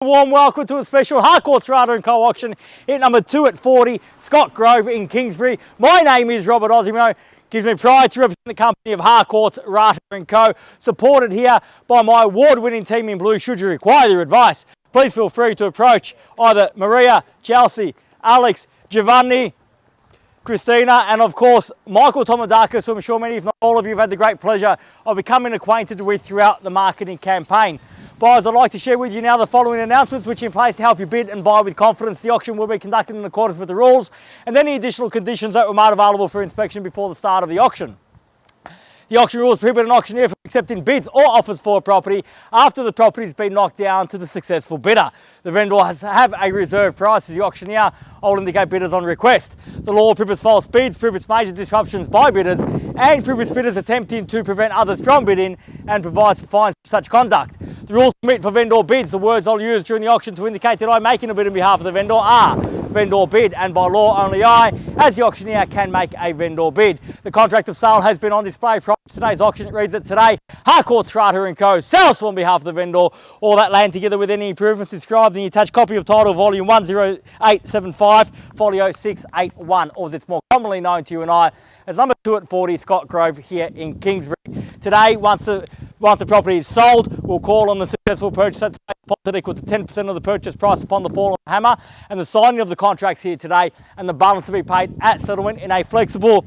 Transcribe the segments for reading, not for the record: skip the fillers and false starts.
A warm welcome to a special Harcourts Rata & Co auction hit number 2 at 40, Scott Grove in Kingsbury. My name is Robert Ozzimo. Gives me pride to represent the company of Harcourts Rata & Co, supported here by my award-winning team in blue. Should you require their advice, please feel free to approach either Maria, Chelsea, Alex, Giovanni, Christina, and of course Michael Tomadakis, who I'm sure many, if not all of you, have had the great pleasure of becoming acquainted with throughout the marketing campaign. Buyers, I'd like to share with you now the following announcements which are in place to help you bid and buy with confidence. The auction will be conducted in accordance with the rules and any additional conditions that were made available for inspection before the start of the auction. The auction rules prohibit an auctioneer from accepting bids or offers for a property after the property has been knocked down to the successful bidder. The vendor has to have a reserve price as the auctioneer. I will indicate bidders on request. The law prohibits false bids, prohibits major disruptions by bidders, and prohibits bidders attempting to prevent others from bidding, and provides for fines for such conduct. The rules permit for vendor bids. The words I'll use during the auction to indicate that I'm making a bid on behalf of the vendor are vendor bid, and by law only I, as the auctioneer, can make a vendor bid. The contract of sale has been on display prior to today's auction. It reads that today, Harcourts Rata & Co sells on behalf of the vendor all that land together with any improvements described in the attached copy of title volume 10875, folio 681, or as it's more commonly known to you and I as number 2 at 40, Scott Grove here in Kingsbury. Today, once the property is sold, we'll call on the successful purchaser to pay a deposit equal to 10% of the purchase price upon the fall of the hammer, and the signing of the contracts here today, and the balance to be paid at settlement in a flexible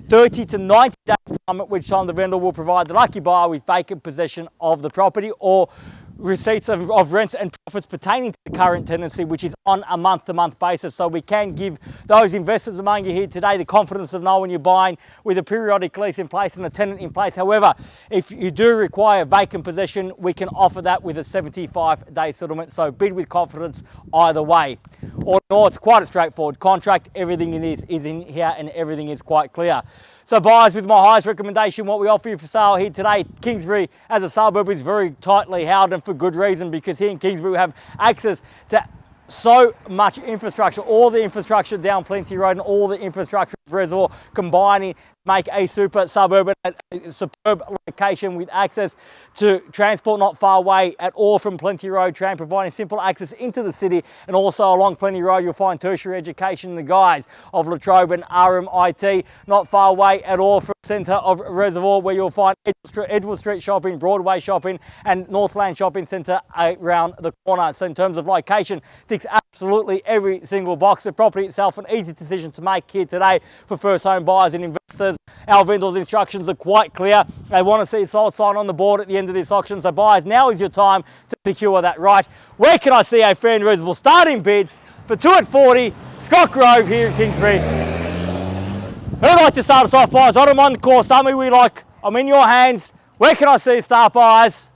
30 to 90 days time, at which time the vendor will provide the lucky buyer with vacant possession of the property or receipts of rents and profits pertaining to the current tenancy, which is on a month-to-month basis. So we can give those investors among you here today the confidence of knowing you're buying with a periodic lease in place and a tenant in place. However, if you do require vacant possession, we can offer that with a 75-day settlement. So bid with confidence either way. Or no, it's quite a straightforward contract. Everything is in here and everything is quite clear. So buyers, with my highest recommendation, what we offer you for sale here today, Kingsbury as a suburb is very tightly held, and for good reason, because here in Kingsbury we have access to so much infrastructure, all the infrastructure down Plenty Road and all the infrastructure of Reservoir combining make a super suburban, a superb location with access to transport not far away at all from Plenty Road tram, providing simple access into the city, and also along Plenty Road you'll find tertiary education in the guise of La Trobe and RMIT, not far away at all from the centre of Reservoir, where you'll find Edward Street shopping, Broadway shopping and Northland shopping centre around the corner. So in terms of location, ticks absolutely every single box. The property itself an easy decision to make here today for first home buyers and investors. Our vendors' instructions are quite clear. They want to see a sold sign on the board at the end of this auction. So buyers, now is your time to secure that right. Where can I see a fair and reasonable starting bid for 2 at 40, Scott Grove here in Kingsbury? Who'd like to start us off, buyers? I don't mind the course. Tell me we like. I'm in your hands. Where can I see a start, buyers?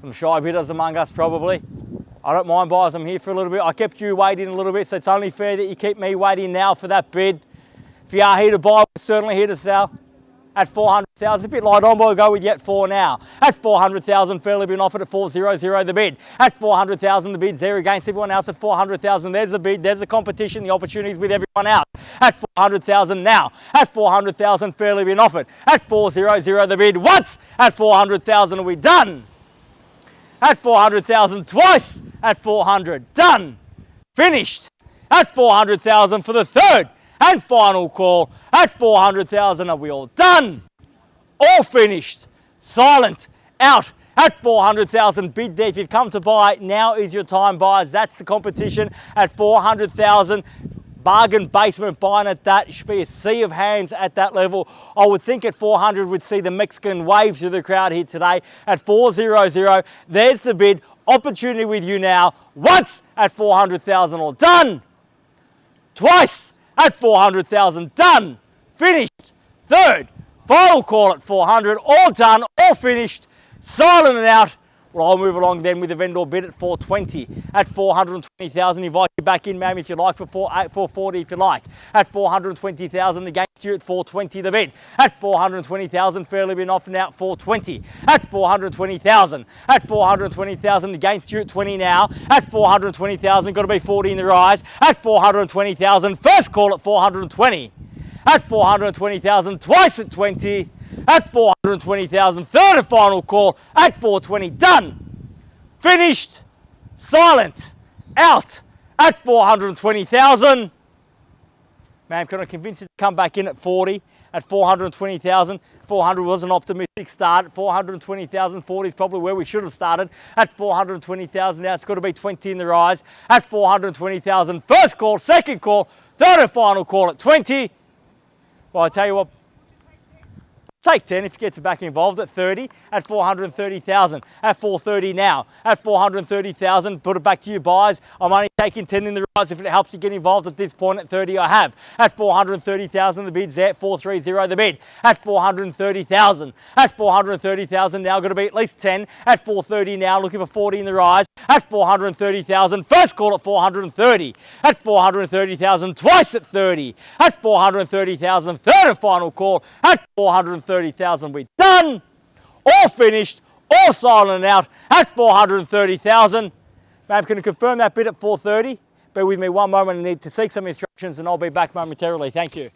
Some shy bidders among us probably. I don't mind, buyers, I'm here for a little bit. I kept you waiting a little bit, so it's only fair that you keep me waiting now for that bid. If you are here to buy, we're certainly here to sell. At 400,000, a bit light on, but we'll go with yet 4 now. At 400,000, fairly been offered at 400 the bid. At 400,000, the bid's there against everyone else at 400,000. There's the bid, there's the competition, the opportunities with everyone else. At 400,000 now. At 400,000, fairly been offered. At 400 the bid. Once at 400,000, are we done? At 400,000 twice. At 400, done, finished. At 400,000 for the third and final call. At 400,000, are we all done? All finished, silent, out. At 400,000, bid there. If you've come to buy, now is your time, buyers. That's the competition at 400,000. Bargain basement buying at that. It should be a sea of hands at that level. I would think at 400 we'd see the Mexican wave through the crowd here today. At 400, there's the bid. Opportunity with you now. Once at 400,000, all done. Twice at 400,000, done, finished. Third, final call at 400, all done, all finished, silent and out. Well, I'll move along then with the vendor bid at 420. At 420,000, invite you back in, ma'am, if you like, for 440 if you like. At 420,000, against you at 420 the bid. At 420,000, fairly been offered now at 420. At 420,000. At 420,000, against you at 20 now. At 420,000, got to be 40 in the rise. At 420,000, first call at 420. At 420,000, twice at 20. at 420,000. Third and final call at 420. Done. Finished. Silent. Out at 420,000. Ma'am, can I convince you to come back in at 40 at 420,000? 400 was an optimistic start. 420,000, 40 is probably where we should have started. At 420,000, now it's got to be 20 in the rise. At 420,000, first call, second call, third and final call at 20. Well, I tell you what, take 10 if you get back involved at 30, at 430,000, at 430 now, at 430,000, put it back to you buyers. I'm only taking 10 in the rise if it helps you get involved at this point. At 30 I have. At 430,000 the bid's there, 430 the bid. At 430,000, at 430,000 now got to be at least 10. At 430 now, looking for 40 in the rise. At 430,000, first call at 430. At 430,000, twice at 30. At 430,000, third and final call at 430,000. We're done, all finished, all silent out at 430,000. Ma'am, can you confirm that bid at 430? Bear with me one moment, I need to seek some instructions and I'll be back momentarily. Thank you.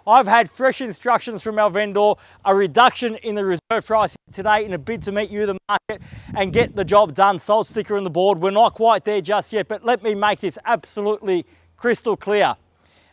I've had fresh instructions from our vendor, a reduction in the reserve price today in a bid to meet you, the market, and get the job done. Sold sticker on the board. We're not quite there just yet, but let me make this absolutely crystal clear.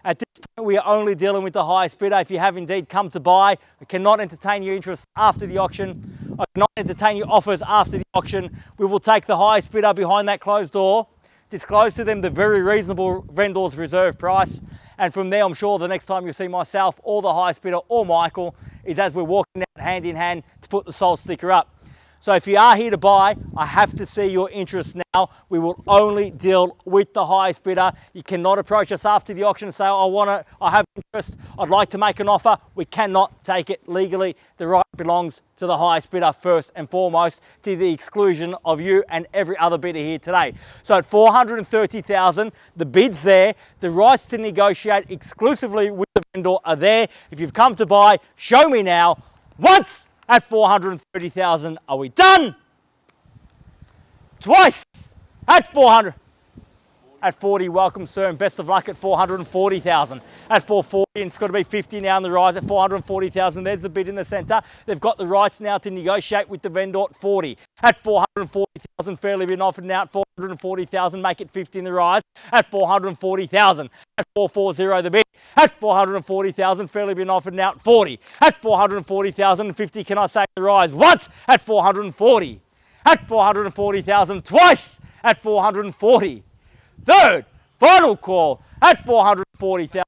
At this point, we are only dealing with the highest bidder. If you have indeed come to buy, I cannot entertain your interest after the auction. I cannot entertain your offers after the auction. We will take the highest bidder behind that closed door, disclose to them the very reasonable vendor's reserve price, and from there, I'm sure the next time you see myself or the highest bidder or Michael is as we're walking out hand in hand to put the sold sticker up. So if you are here to buy, I have to see your interest now. We will only deal with the highest bidder. You cannot approach us after the auction and say, I have interest, I'd like to make an offer. We cannot take it legally. The right belongs to the highest bidder first and foremost, to the exclusion of you and every other bidder here today. So at 430,000, the bid's there. The rights to negotiate exclusively with the vendor are there. If you've come to buy, show me now. Once at 430,000, are we done? Twice at 400. At 40, welcome sir, and best of luck at 440,000. At 440, and it's got to be 50 now in the rise at 440,000. There's the bid in the centre. They've got the rights now to negotiate with the vendor at 40. At 440,000, fairly been offered now at 440,000, make it 50 in the rise. At 440,000. At 440 the bid. At 440,000, fairly been offered now at 40. At 440,000, 50, can I say the rise? Once at 440. At 440,000, twice at 440. Third, final call at 440,000.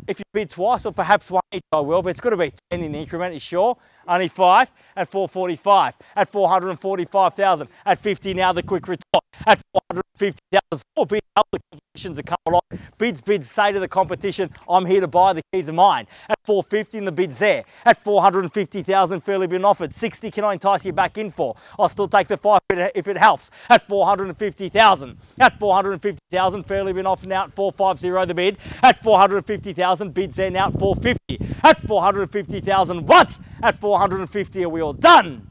If you bid twice or perhaps one each, I will, but it's got to be 10 in the increment, you sure? Only 5 at 445, at 445,000, at 50 now the quick retort, at 450,000. Small bid, the competitions are coming along. Bids, say to the competition, I'm here to buy, the keys are mine. At 450 and the bid's there. At 450,000, fairly been offered. 60 can I entice you back in for? I'll still take the 5 if it helps. At 450,000. At 450,000, fairly been offered now at 450 the bid. At 450,000, bids there now at 450. At 450,000 once. At 450 are we all done?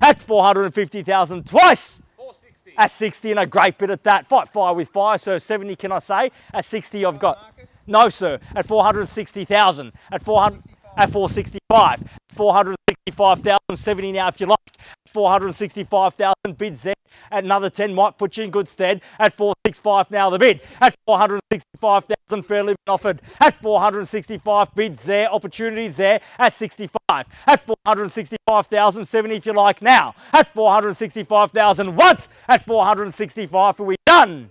At 450,000 twice. 460. At 60 and a great bit at that. Fight fire with fire, so 70 can I say? At 60 I've got. No sir, at 460,000. At 465. 465,000, 70 now if you like. 465,000 bids there. At another 10 might put you in good stead. At 465 now the bid. At 465,000 fairly been offered. At 465 bids there, opportunities there. At 65. At 465,000, 70 if you like now. At 465,000 once. At 465 are we done?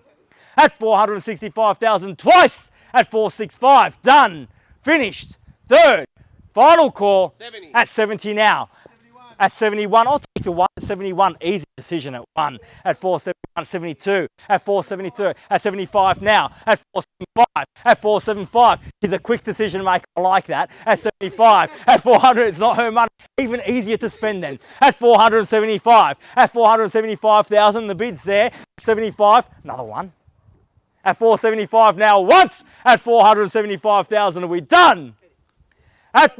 At 465,000 twice. At 465 done. Finished. Third. Final call. 70. At 70 now. 71. At 71, I'll take the 1 at 71. Easy decision at 1. At 471, 72. At 472. At 75 now. At 475. At 475. She's a quick decision maker. I like that. At 75. At 400, it's not her money. Even easier to spend then. At 475. At 475,000, the bid's there. At 75, another one. At 475 now once. At 475,000, are we done? At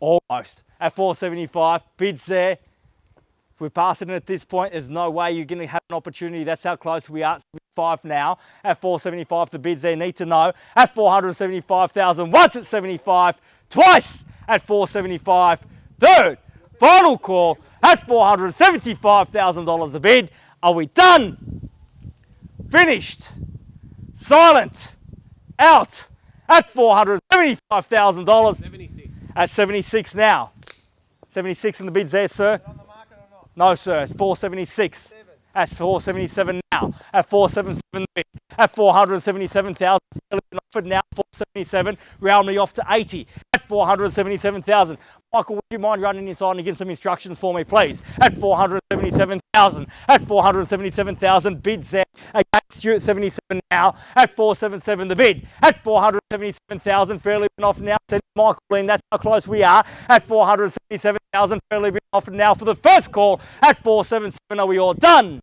almost. At 475, bids there. If we're passing it at this point, there's no way you're going to have an opportunity. That's how close we are. 75 now. At 475, the bids there. Need to know. At 475,000, once at 75, twice at 475. Third, final call at $475,000 a bid. Are we done? Finished. Silent. Out. At $475,000. 76. At 76 now. 76 in the bids there, sir. On the market or not? No, sir. It's 476. At 477 now. At 477 bid. At 477,000. Offered now. 477. Round me off to 80. At 477,000. Michael, would you mind running inside and give some instructions for me, please? At 477,000. At 477,000, bids there. Against you at 77 now. At 477, the bid. At 477,000, fairly been offered now. Send Michael in. That's how close we are. At 477,000, fairly been offered now for the first call. At 477, are we all done?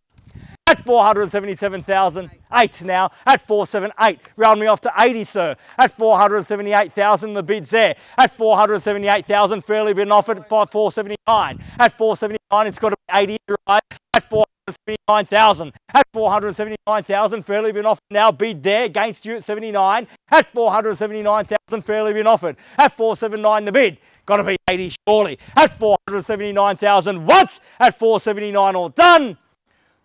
At 477,000, 8 now. At 478, round me off to 80, sir. At 478,000, the bid's there. At 478,000, fairly been offered at 479. At 479, it's got to be 80, right? At 479,000. At 479,000, fairly been offered now. Bid there against you at 79. At 479,000, fairly been offered. At 479, the bid. Got to be 80 surely. At 479,000 once. At 479, all done.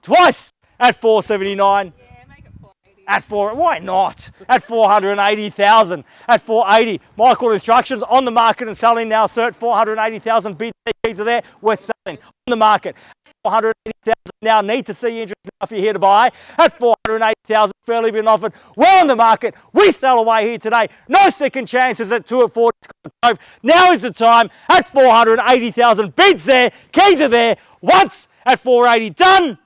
Twice at 479. Yeah, make it 480. At 4, why not? At 480,000. At 480. Michael, instructions on the market and selling now, sir. At 480,000. Bid keys are there. We're selling on the market. 480,000 now. Need to see interest now if you're here to buy. At 480,000. Fairly been offered. We're on the market. We sell away here today. No second chances at 2 at 4. Now is the time. At 480,000. Bids there. Keys are there. Once at 480. Done.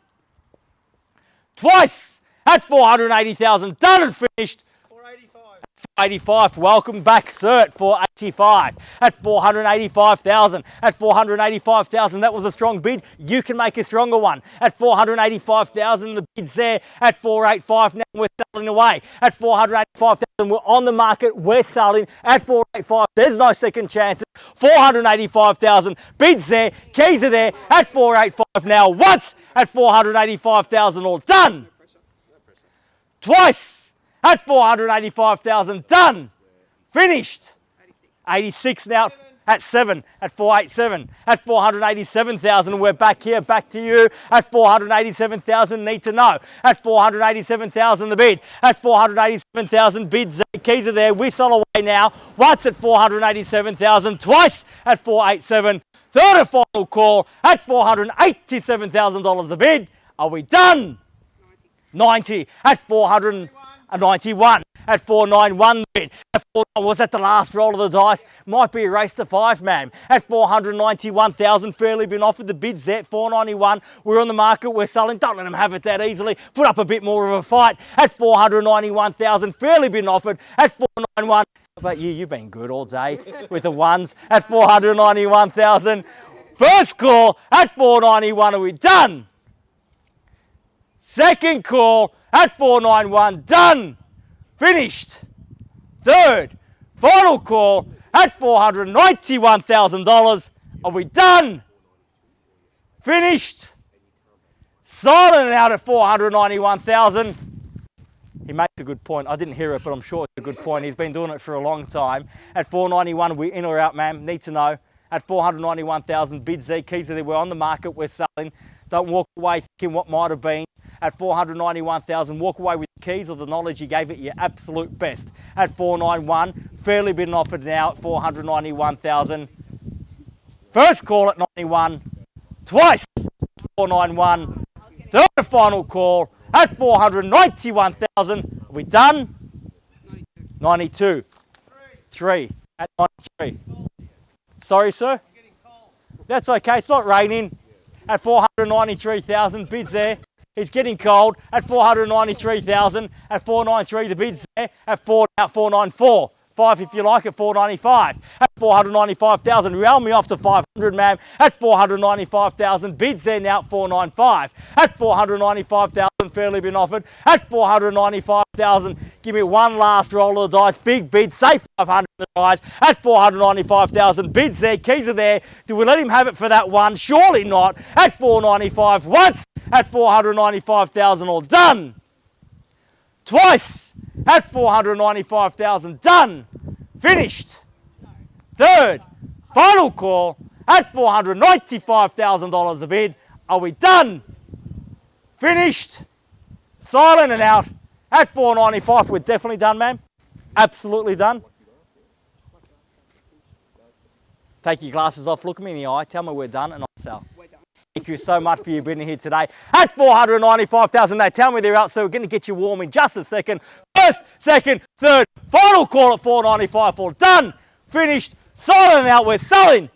Twice at 480,000, done and finished. 485. 485, welcome back, sir, at 485. At 485,000, at 485,000, that was a strong bid. You can make a stronger one. At 485,000, the bid's there. At 485, now we're selling away. At 485,000, we're on the market, we're selling. At 485, there's no second chances. 485,000, bids there, keys are there. At 485 now, once at 485,000, all done. Twice at 485,000, done. Finished. 86 now at 7 at 487. At 487,000, we're back here, back to you. At 487,000, need to know. At 487,000, the bid. At 487,000, bids, keys are there. We sell away now. Once at 487,000, twice at 487. Third and final call at $487,000 the bid. Are we done? 90 at 491. at 491 the bid. At 4, was that the last roll of the dice? Might be a race to 5, man. At 491,000, fairly been offered the bids there at 491. We're on the market, we're selling. Don't let them have it that easily. Put up a bit more of a fight. At 491,000, fairly been offered at 491. But you've been good all day with the ones at 491,000. First call at 491, are we done? Second call at 491, done. Finished. Third, final call at $491,000. Are we done? Finished. Silent out at 491,000. He makes a good point. I didn't hear it, but I'm sure it's a good point. He's been doing it for a long time. At 491, we in or out, ma'am? Need to know. At 491,000, bids there, keys are there. We're on the market, we're selling. Don't walk away thinking what might have been. At 491,000, walk away with the keys or the knowledge you gave it your absolute best. At 491, fairly been offered now at 491,000. First call at 91, twice 491. Third and final call at 491,000. Are we done? 92. 3 at 93. Sorry, sir? That's okay, it's not raining. At 493,000, bids there. It's getting cold at 493,000. At 493, the bids there. At 494. 5 if you like at 495. At 495,000, round me off to 500, ma'am. At 495,000, bids there now at 495. At 495,000, fairly been offered. At 495,000, give me one last roll of the dice. Big bid, say 500 the dice. At 495,000, bids there, keys are there. Do we let him have it for that one? Surely not. At 495 once. At 495,000, all done. Twice at 495,000, done. Finished. Third, final call at $495,000 the bid. Are we done? Finished. Silent and out at 495. We're definitely done, ma'am. Absolutely done. Take your glasses off, look me in the eye, tell me we're done, and I'll sell. Thank you so much for you being here today. At 495,000, they tell me they're out, so we're going to get you warm in just a second. First, second, third, final call at 495. All done, finished, silent out. We're selling,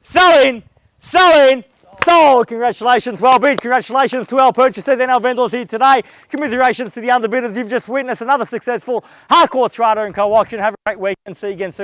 selling, selling. Sold. Congratulations, well bid. Congratulations to our purchasers and our vendors here today. Commiserations to the underbidders. You've just witnessed another successful Harcourts Rata & Co auction. Have a great week and see you again soon.